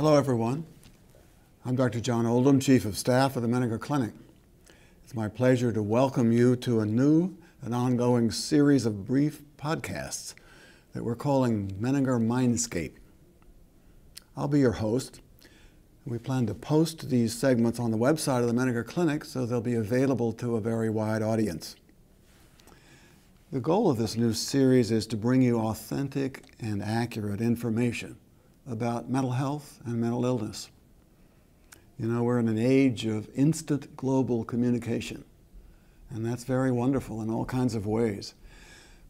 Hello, everyone. I'm Dr. John Oldham, Chief of Staff of the Menninger Clinic. It's my pleasure to welcome you to a new and ongoing series of brief podcasts that we're calling Menninger Mindscape. I'll be your host. We plan to post these segments on the website of the Menninger Clinic so they'll be available to a very wide audience. The goal of this new series is to bring you authentic and accurate information about mental health and mental illness. You know, we're in an age of instant global communication, and that's very wonderful in all kinds of ways.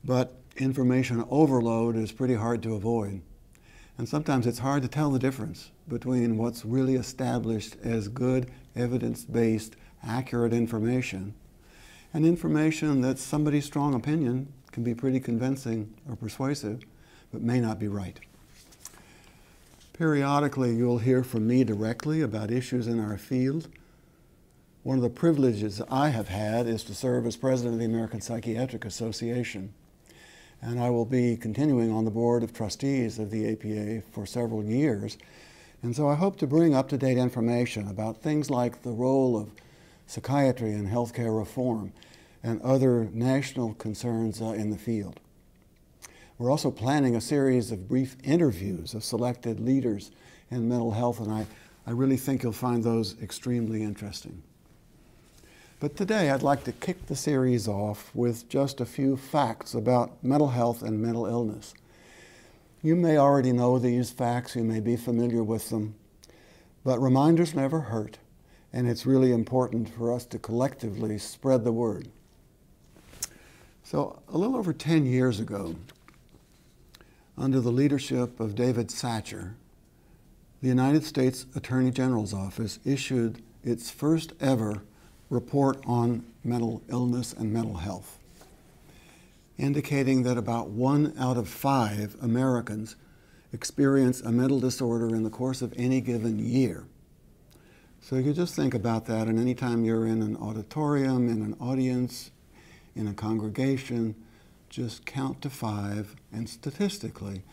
But information overload is pretty hard to avoid. And sometimes it's hard to tell the difference between what's really established as good, evidence-based, accurate information and information that somebody's strong opinion can be pretty convincing or persuasive, but may not be right. Periodically, you'll hear from me directly about issues in our field. One of the privileges I have had is to serve as president of the American Psychiatric Association. And I will be continuing on the board of trustees of the APA for several years. And so I hope to bring up-to-date information about things like the role of psychiatry and healthcare reform and other national concerns in the field. We're also planning a series of brief interviews of selected leaders in mental health, and I really think you'll find those extremely interesting. But today I'd like to kick the series off with just a few facts about mental health and mental illness. You may already know these facts, you may be familiar with them, but reminders never hurt, and it's really important for us to collectively spread the word. So a little over 10 years ago, under the leadership of David Satcher, the United States Attorney General's Office issued its first ever report on mental illness and mental health, indicating that about 1 out of 5 Americans experience a mental disorder in the course of any given year. So you just think about that, and anytime you're in an auditorium, in an audience, in a congregation, just count to 5, and statistically,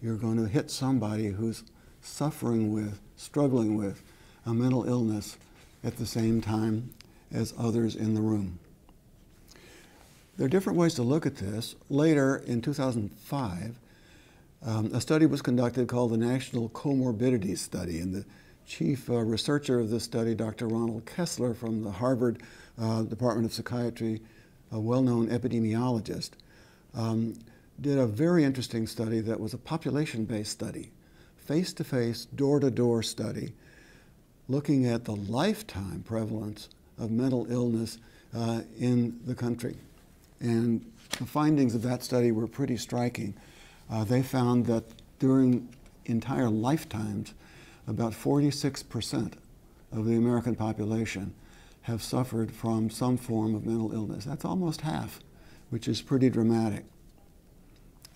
you're going to hit somebody who's suffering with, struggling with a mental illness at the same time as others in the room. There are different ways to look at this. Later, in 2005, a study was conducted called the National Comorbidity Study, and the chief researcher of this study, Dr. Ronald Kessler from the Harvard Department of Psychiatry, a well-known epidemiologist, did a very interesting study that was a population-based study, face-to-face, door-to-door study, looking at the lifetime prevalence of mental illness in the country. And the findings of that study were pretty striking. They found that during entire lifetimes, about 46% of the American population have suffered from some form of mental illness. That's almost half, which is pretty dramatic.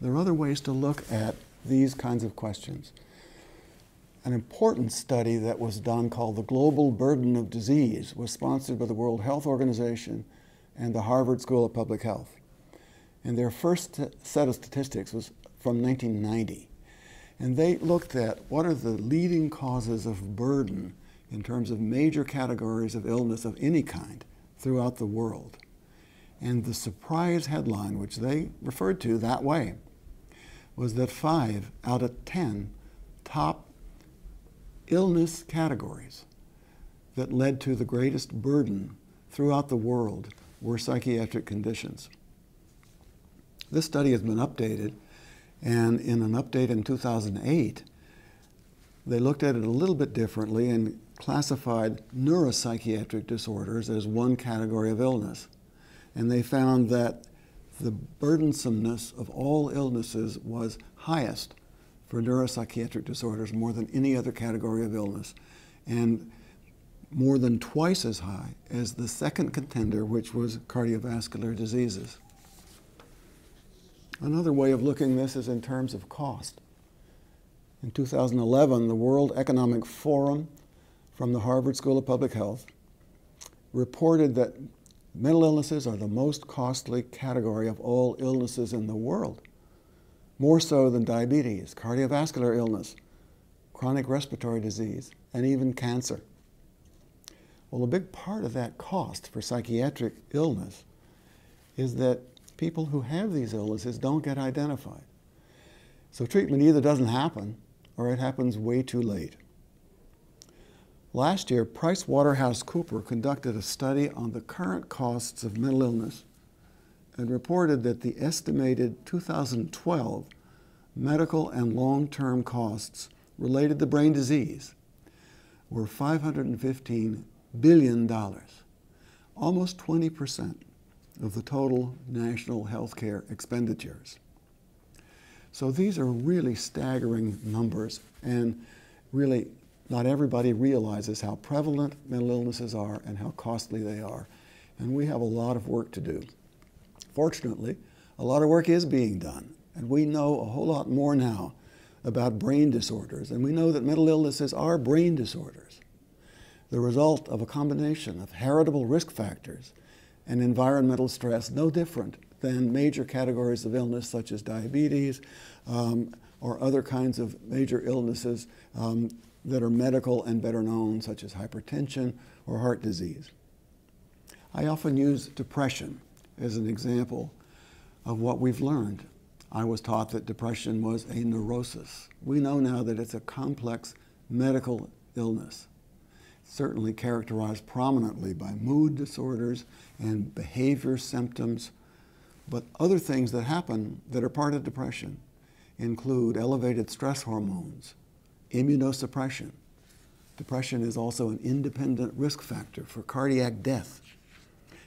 There are other ways to look at these kinds of questions. An important study that was done called the Global Burden of Disease was sponsored by the World Health Organization and the Harvard School of Public Health. And their first set of statistics was from 1990. And they looked at what are the leading causes of burden in terms of major categories of illness of any kind throughout the world. And the surprise headline, which they referred to that way, was that 5 out of 10 top illness categories that led to the greatest burden throughout the world were psychiatric conditions. This study has been updated, and in an update in 2008, they looked at it a little bit differently and classified neuropsychiatric disorders as one category of illness. And they found that the burdensomeness of all illnesses was highest for neuropsychiatric disorders, more than any other category of illness, and more than twice as high as the second contender, which was cardiovascular diseases. Another way of looking at this is in terms of cost. In 2011, the World Economic Forum from the Harvard School of Public Health reported that mental illnesses are the most costly category of all illnesses in the world, more so than diabetes, cardiovascular illness, chronic respiratory disease, and even cancer. Well, a big part of that cost for psychiatric illness is that people who have these illnesses don't get identified. So treatment either doesn't happen or it happens way too late. Last year, PricewaterhouseCoopers conducted a study on the current costs of mental illness and reported that the estimated 2012 medical and long-term costs related to brain disease were $515 billion, almost 20% of the total national healthcare expenditures. So these are really staggering numbers, and really not everybody realizes how prevalent mental illnesses are and how costly they are. And we have a lot of work to do. Fortunately, a lot of work is being done, and we know a whole lot more now about brain disorders, and we know that mental illnesses are brain disorders, the result of a combination of heritable risk factors and environmental stress, no different than major categories of illness such as diabetes or other kinds of major illnesses that are medical and better known, such as hypertension or heart disease. I often use depression as an example of what we've learned. I was taught that depression was a neurosis. We know now that it's a complex medical illness, certainly characterized prominently by mood disorders and behavior symptoms, but other things that happen that are part of depression include elevated stress hormones, immunosuppression. Depression is also an independent risk factor for cardiac death,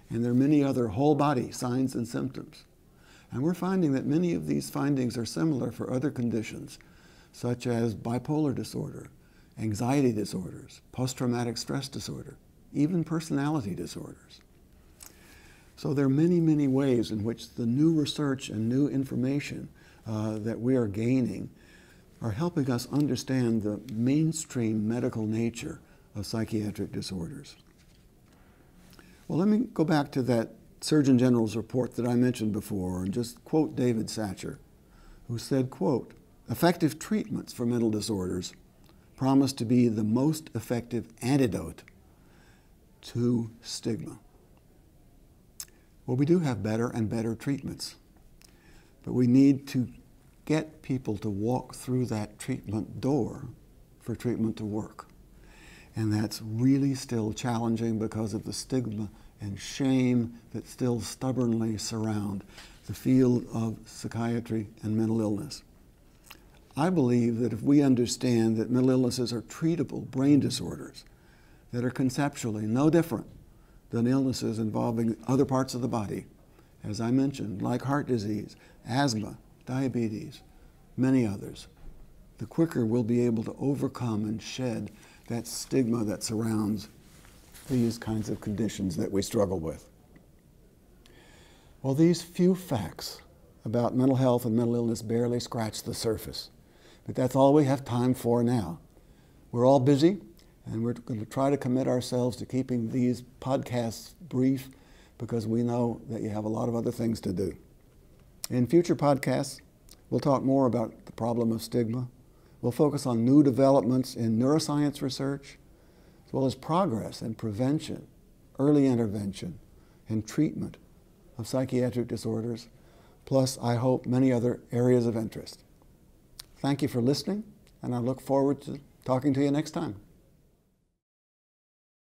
and there are many other whole body signs and symptoms. And we're finding that many of these findings are similar for other conditions, such as bipolar disorder, anxiety disorders, post-traumatic stress disorder, even personality disorders. So there are many, many ways in which the new research and new information that we are gaining are helping us understand the mainstream medical nature of psychiatric disorders. Well, let me go back to that Surgeon General's report that I mentioned before and just quote David Satcher, who said, quote, "Effective treatments for mental disorders promise to be the most effective antidote to stigma." Well, we do have better and better treatments, but we need to get people to walk through that treatment door for treatment to work. And that's really still challenging because of the stigma and shame that still stubbornly surround the field of psychiatry and mental illness. I believe that if we understand that mental illnesses are treatable brain disorders that are conceptually no different than illnesses involving other parts of the body, as I mentioned, like heart disease, asthma, diabetes, many others, the quicker we'll be able to overcome and shed that stigma that surrounds these kinds of conditions that we struggle with. Well, these few facts about mental health and mental illness barely scratch the surface, but that's all we have time for now. We're all busy, and we're going to try to commit ourselves to keeping these podcasts brief because we know that you have a lot of other things to do. In future podcasts, we'll talk more about the problem of stigma. We'll focus on new developments in neuroscience research, as well as progress in prevention, early intervention, and treatment of psychiatric disorders, plus, I hope, many other areas of interest. Thank you for listening, and I look forward to talking to you next time.